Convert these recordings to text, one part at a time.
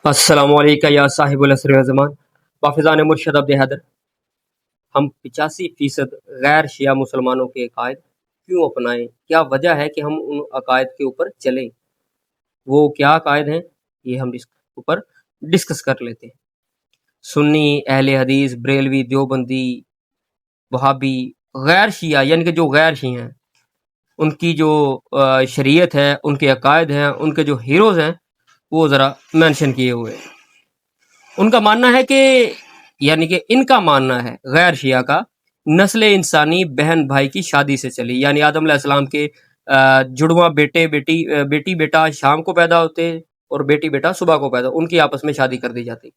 السلام علیکم یا صاحب العصر والزمان وافظان مرشد عبد حیدر۔ ہم 85% غیر شیعہ مسلمانوں کے عقائد کیوں اپنائیں؟ کیا وجہ ہے کہ ہم ان عقائد کے اوپر چلیں؟ وہ کیا عقائد ہیں یہ ہم اس اوپر ڈسکس کر لیتے ہیں۔ سنی، اہل حدیث، بریلوی، دیوبندی، وہابی، غیر شیعہ یعنی کہ جو غیر شیعہ ہیں، ان کی جو شریعت ہے، ان کے عقائد ہیں، ان کے جو ہیروز ہیں وہ ذرا مینشن کیے ہوئے ہیں۔ ان کا ماننا ہے کہ ان کا ماننا ہے غیر شیعہ کا نسل انسانی بہن بھائی کی شادی سے چلی، یعنی آدم علیہ السلام کے جڑواں بیٹی بیٹا شام کو پیدا ہوتے اور بیٹی بیٹا صبح کو پیدا، ان کی آپس میں شادی کر دی جاتی،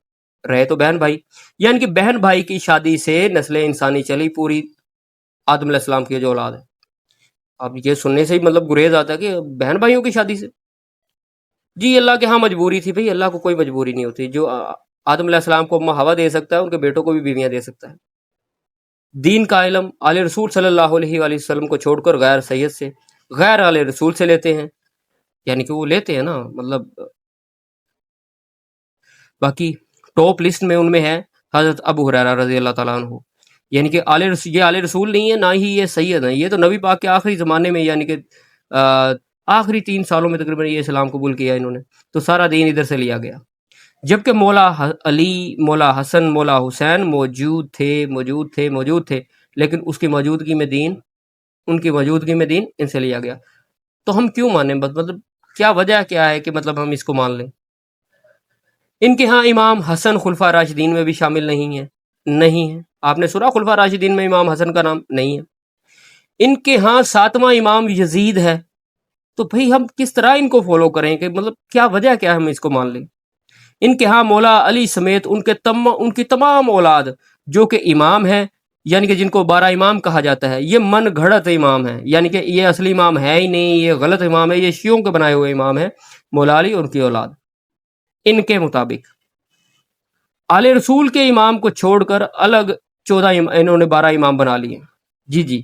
رہے تو بہن بھائی، یعنی کہ بہن بھائی کی شادی سے نسل انسانی چلی، پوری آدم علیہ السلام کی جو اولاد ہے۔ اب یہ سننے سے ہی مطلب گریز آتا ہے کہ بہن بھائیوں کی شادی سے، جی اللہ کے ہاں مجبوری تھی، بھئی اللہ کو کوئی مجبوری نہیں ہوتی، جو آدم علیہ السلام کو اما ہوا دے سکتا ہے ان کے بیٹوں کو بھی بیویاں دے سکتا ہے۔ دین کا علم آل رسول صلی اللہ علیہ وآلہ وسلم کو چھوڑ کر غیر سید سے، غیر آل رسول سے لیتے ہیں، یعنی کہ وہ لیتے ہیں نا، مطلب باقی ٹاپ لسٹ میں ان میں ہے حضرت ابو ہریرہ رضی اللہ تعالیٰ عنہ، یعنی کہ یہ آل رسول نہیں ہے، نہ ہی یہ سید ہیں، یہ تو نبی پاک کے آخری زمانے میں، یعنی کہ آخری 3 سالوں میں تقریباً یہ اسلام قبول کیا انہوں نے، تو سارا دین ادھر سے لیا گیا۔ جبکہ مولا علی، مولا حسن، مولا حسین موجود تھے، لیکن اس کی موجودگی میں دین، ان کی موجودگی میں دین ان سے لیا گیا۔ تو ہم کیوں مانیں؟ مطلب کیا وجہ کیا ہے کہ مطلب ہم اس کو مان لیں؟ ان کے ہاں امام حسن خلفاء راشدین میں بھی شامل نہیں ہے۔ آپ نے سنا خلفاء راشدین میں امام حسن کا نام نہیں ہے۔ ان کے ہاں 7واں امام یزید ہے، تو بھئی ہم کس طرح ان کو فالو کریں کہ مطلب کیا وجہ کیا ہے ہم اس کو مان لیں؟ ان کے ہاں مولا علی سمیت ان کی تمام اولاد جو کہ امام ہے، یعنی کہ جن کو 12 امام کہا جاتا ہے، یہ من گھڑت امام ہے، یعنی کہ یہ اصلی امام ہے ہی نہیں، یہ غلط امام ہے، یہ شیعوں کے بنائے ہوئے امام ہے، مولا علی اور ان کی اولاد۔ ان کے مطابق آل رسول کے امام کو چھوڑ کر الگ 14 انہوں نے 12 امام بنا لیے۔ جی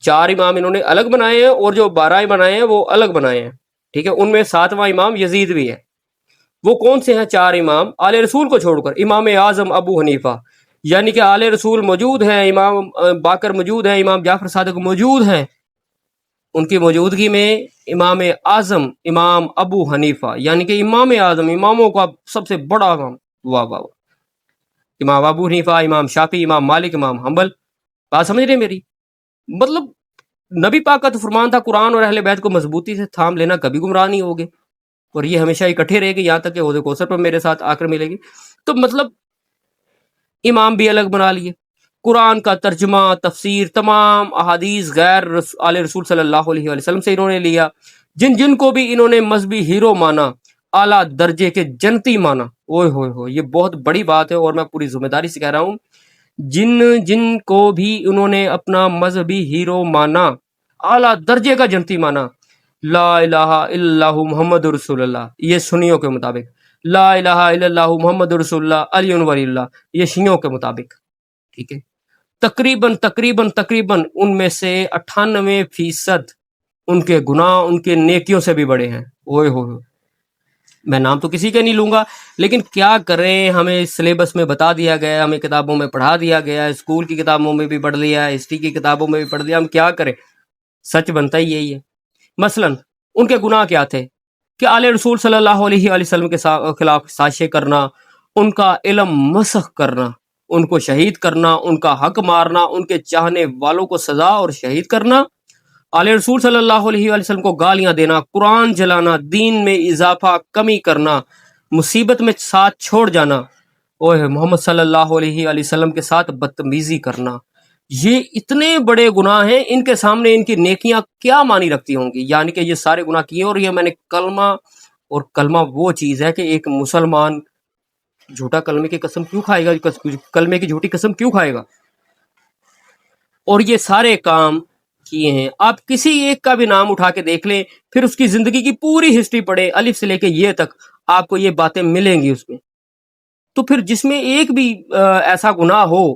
4 امام انہوں نے الگ بنائے ہیں اور جو 12 بنائے ہیں وہ الگ بنائے ہیں، ٹھیک ہے۔ ان میں 7واں امام یزید بھی ہے۔ وہ کون سے ہیں 4 امام آل رسول کو چھوڑ کر؟ امام اعظم ابو حنیفہ، یعنی کہ آل رسول موجود ہیں، امام باقر موجود ہیں، امام جعفر صادق موجود ہیں، ان کی موجودگی میں امام اعظم امام ابو حنیفہ، یعنی کہ امام اعظم اماموں کا سب سے بڑا امام، واہ واہ، امام ابو حنیفہ، امام شافعی، امام مالک، امام حنبل۔ بات سمجھ رہے میری؟ مطلب نبی پاک کا تو فرمان تھا قرآن اور اہل بیت کو مضبوطی سے تھام لینا، کبھی گمراہ نہیں ہوگے، اور یہ ہمیشہ اکٹھے رہے گی یہاں تک کہ حوض کوثر پر میرے ساتھ آ کر ملے گی۔ تو مطلب امام بھی الگ بنا لیے، قرآن کا ترجمہ، تفسیر، تمام احادیث غیر آل رسول صلی اللہ علیہ وآلہ وسلم سے انہوں نے لیا۔ جن کو بھی انہوں نے مذہبی ہیرو مانا، اعلیٰ درجے کے جنتی مانا، اوہ ہوئے ہوئے، یہ بہت بڑی بات ہے اور میں پوری ذمہ داری سے کہہ رہا ہوں، جن کو بھی انہوں نے اپنا مذہبی ہیرو مانا، اعلیٰ درجے کا جنتی مانا، لا الہ الا اللہ محمد رسول اللہ، یہ سنیوں کے مطابق، لا الہ الا اللہ محمد رسول اللہ علی ولی اللہ، یہ شیعوں کے مطابق، ٹھیک ہے۔ تقریباً ان میں سے 98% ان کے گناہ ان کے نیکیوں سے بھی بڑے ہیں۔ اوئے ہوئے، میں نام تو کسی کا نہیں لوں گا، لیکن کیا کریں، ہمیں سلیبس میں بتا دیا گیا، ہمیں کتابوں میں پڑھا دیا گیا، اسکول کی کتابوں میں بھی پڑھ لیا، ہسٹری کی کتابوں میں بھی پڑھ لیا، ہم کیا کریں، سچ بنتا ہی یہی ہے۔ مثلا ان کے گناہ کیا تھے کہ آل رسول صلی اللہ علیہ وآلہ وسلم کے خلاف سازشیں کرنا، ان کا علم مسخ کرنا، ان کو شہید کرنا، ان کا حق مارنا، ان کے چاہنے والوں کو سزا اور شہید کرنا، آل رسول صلی اللہ علیہ وآلہ وسلم کو گالیاں دینا، قرآن جلانا، دین میں اضافہ کمی کرنا، مصیبت میں ساتھ چھوڑ جانا، اوہ محمد صلی اللہ علیہ وآلہ وسلم کے ساتھ بدتمیزی کرنا، یہ اتنے بڑے گناہ ہیں، ان کے سامنے ان کی نیکیاں کیا معنی رکھتی ہوں گی؟ یعنی کہ یہ سارے گناہ کیے، اور یہ میں نے کلمہ، اور کلمہ وہ چیز ہے کہ ایک مسلمان جھوٹا کلمے کی قسم کیوں کھائے گا، کلمے کی جھوٹی قسم کیوں کھائے گا؟ اور یہ سارے کام کیے ہیں۔ آپ کسی ایک کا بھی نام اٹھا کے دیکھ لیں، پھر اس کی زندگی کی پوری ہسٹری پڑھیں، الف سے لے کے یہ تک، آپ کو یہ باتیں ملیں گی اس میں۔ تو پھر جس میں ایک بھی ایسا گناہ ہو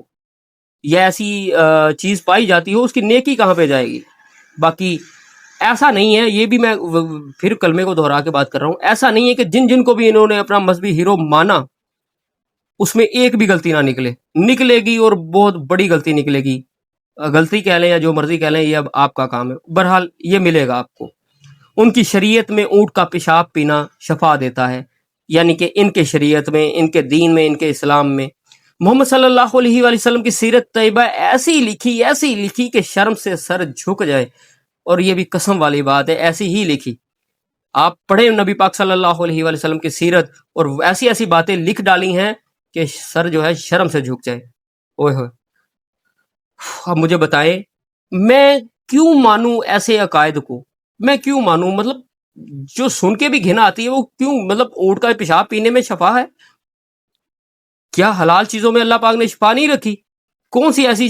یا ایسی چیز پائی جاتی ہو، اس کی نیکی کہاں پہ جائے گی؟ باقی ایسا نہیں ہے، یہ بھی میں پھر کلمے کو دہرا کے بات کر رہا ہوں، ایسا نہیں ہے کہ جن جن کو بھی انہوں نے اپنا مذہبی ہیرو مانا اس میں ایک بھی غلطی نہ نکلے گی، اور بہت بڑی غلطی نکلے گی. غلطی کہہ لیں یا جو مرضی کہہ لیں، یہ اب آپ کا کام ہے. بہرحال یہ ملے گا آپ کو. ان کی شریعت میں اونٹ کا پیشاب پینا شفا دیتا ہے، یعنی کہ ان کے شریعت میں، ان کے دین میں، ان کے اسلام میں محمد صلی اللہ علیہ وآلہ وسلم کی سیرت طیبہ ایسی لکھی کہ شرم سے سر جھک جائے. اور یہ بھی قسم والی بات ہے، ایسی ہی لکھی. آپ پڑھیں نبی پاک صلی اللہ علیہ وآلہ وسلم کی سیرت، اور ایسی باتیں لکھ ڈالی ہیں کہ سر جو ہے شرم سے جھک جائے. اوئے ہوئے. اب مجھے بتائیں میں کیوں مانوں ایسے عقائد کو؟ میں کیوں مانوں؟ مطلب جو سن کے بھی گھن آتی ہے وہ کیوں؟ مطلب اونٹ کا پیشاب پینے میں شفا ہے؟ کیا حلال چیزوں میں اللہ پاک نے شفا نہیں رکھی؟ کون سی ایسی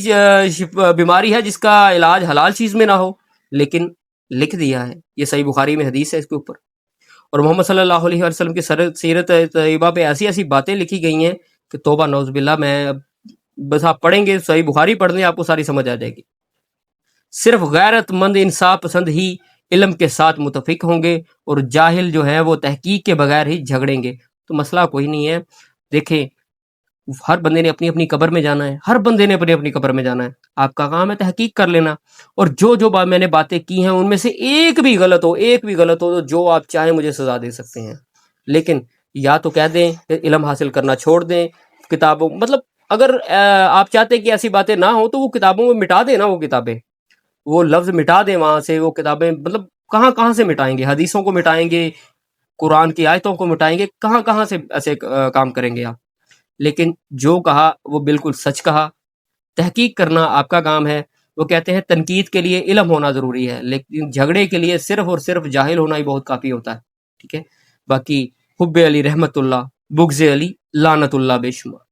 بیماری ہے جس کا علاج حلال چیز میں نہ ہو؟ لیکن لکھ دیا ہے. یہ صحیح بخاری میں حدیث ہے اس کے اوپر. اور محمد صلی اللہ علیہ وسلم کی سیرت طیبہ پہ ایسی باتیں لکھی گئی ہیں کہ توبہ نعوذ باللہ. میں بس آپ پڑھیں گے، صحیح بخاری پڑھ لیں، آپ کو ساری سمجھ آ جائے گی. صرف غیرت مند انصاف پسند ہی علم کے ساتھ متفق ہوں گے، اور جاہل جو ہے وہ تحقیق کے بغیر ہی جھگڑیں گے. تو مسئلہ کوئی نہیں ہے. دیکھیں ہر بندے نے اپنی اپنی قبر میں جانا ہے، ہر بندے نے اپنی قبر میں جانا ہے. آپ کا کام ہے تحقیق کر لینا. اور جو میں نے باتیں کی ہیں ان میں سے ایک بھی غلط ہو تو جو آپ چاہیں مجھے سزا دے سکتے ہیں. لیکن یا تو کہہ دیں کہ علم حاصل کرنا چھوڑ دیں، کتابوں مطلب اگر آپ چاہتے ہیں کہ ایسی باتیں نہ ہوں تو وہ کتابوں میں مٹا دیں نا، وہ کتابیں، وہ لفظ مٹا دیں وہاں سے. وہ کتابیں مطلب کہاں سے مٹائیں گے؟ حدیثوں کو مٹائیں گے، قرآن کی آیتوں کو مٹائیں گے، کہاں سے ایسے کام کریں گے آپ؟ لیکن جو کہا وہ بالکل سچ کہا. تحقیق کرنا آپ کا کام ہے. وہ کہتے ہیں تنقید کے لیے علم ہونا ضروری ہے، لیکن جھگڑے کے لیے صرف اور صرف جاہل ہونا ہی بہت کافی ہوتا ہے. ٹھیک ہے. باقی حب علی رحمت اللہ، بغض علی لعنت اللہ بے شمار.